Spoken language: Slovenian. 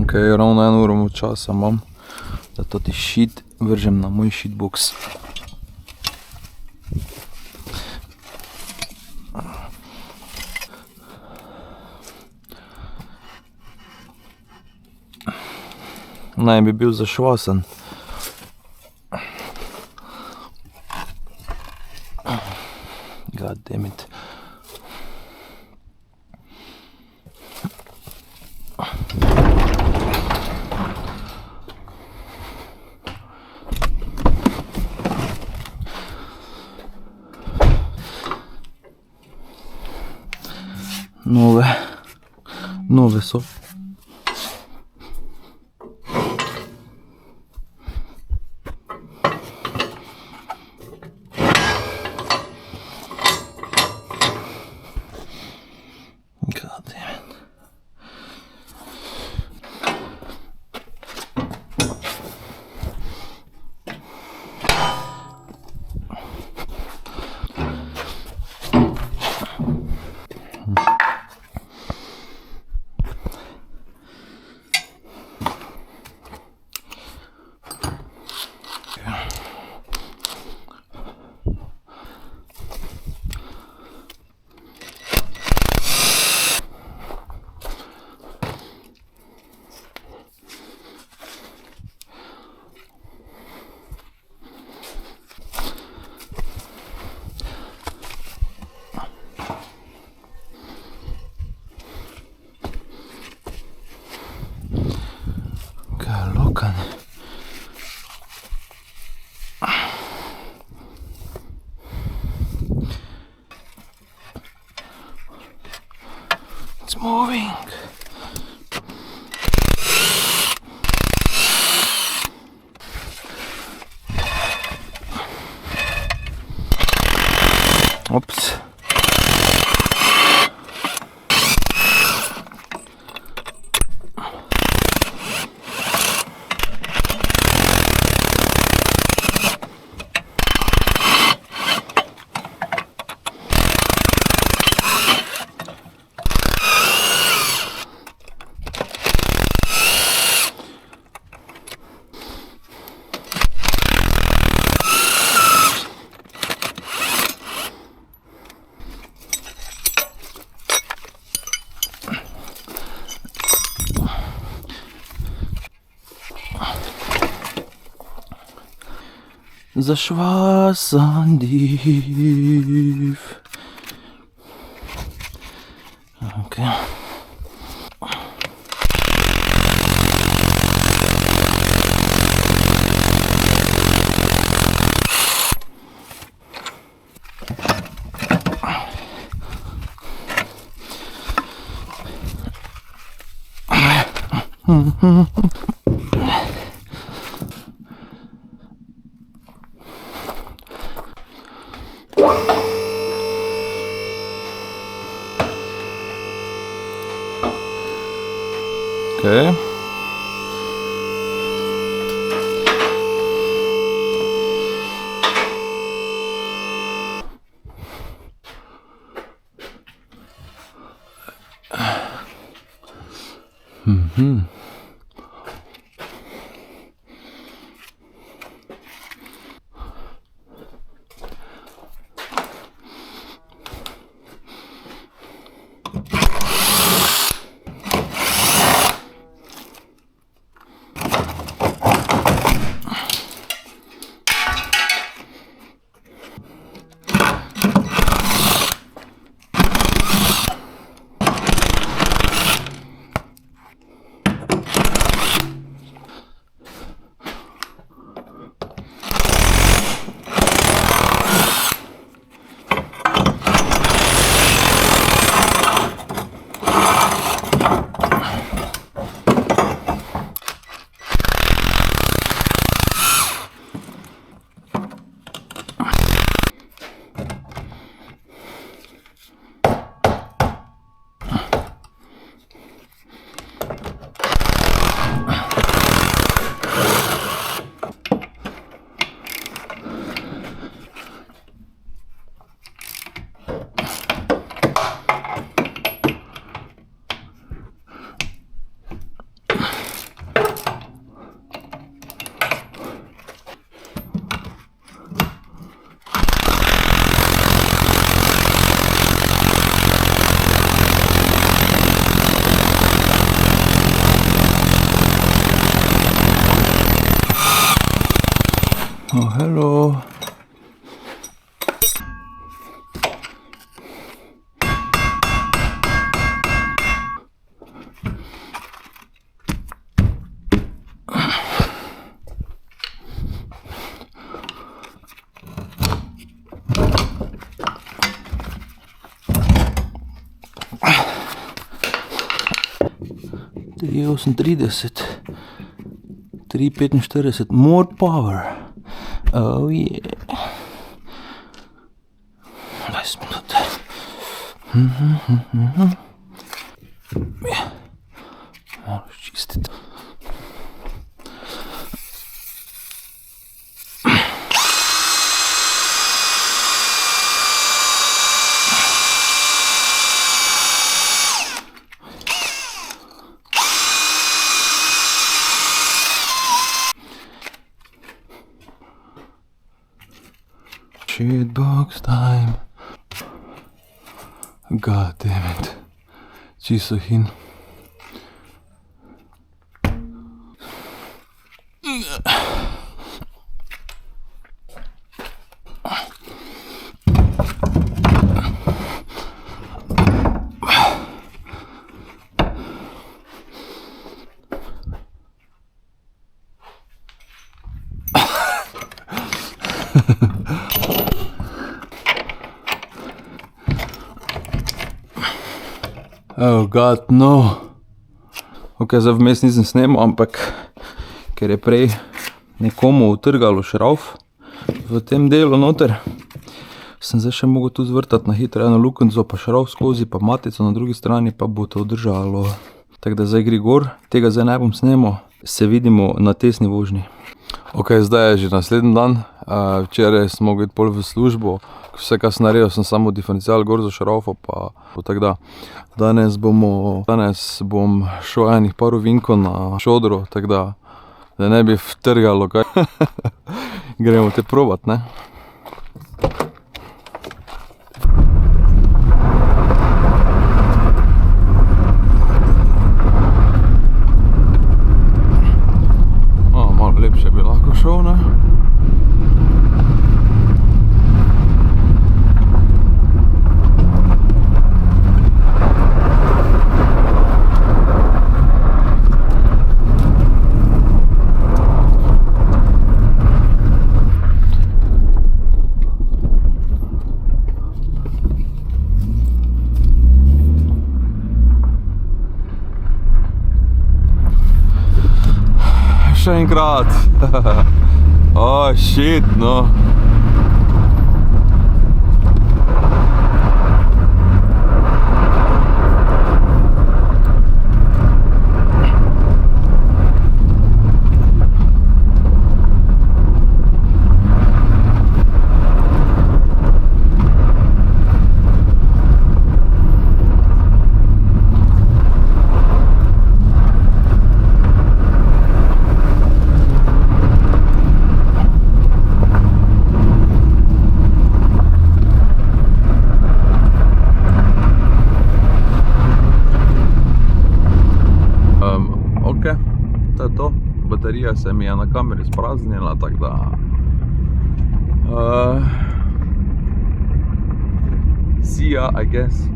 Ok, ravno 1 uro časa imam, da toti shit vržem na moj shitbox. Naj bi bil zašvasan. God damn it. Nove so. God damn it. Lokan. It's moving. Oops. Zaschwasan diff. Okay. Okay. Oh, hello. Tri 3:45, more power. Oh yeah. 20 minut. Moraš čistiti. Shitbox time. God damn it. Čisto hin. Oh god, no. Ok, zdaj vmes nisem snemal, ampak ker je prej nekomu utrgalo šrauf v tem delu noter, sem zdaj še mogel tu zvrtati na hitro eno lukenco, pa šrauf skozi, pa matico na drugi strani, pa bo to držalo. Tako da zdaj gre gor, tega zdaj ne bom snemal, se vidimo na tesni vožnji. Ok, zdaj je že naslednji dan, včeraj sem mogel iti pol v službo, vse kar sem naredil, sem samo diferencial gor za šraufo, pa tako da. Danes bom šel enih par ovinkov na šodro, tako da ne bi vtrgalo kaj. Gremo te probat, ne? Malo lepše bi lahko šel, ne? Še enkrat. Oh, shit, no. To je to, baterija se mi je na kameri spraznila, tako da see ya, I guess.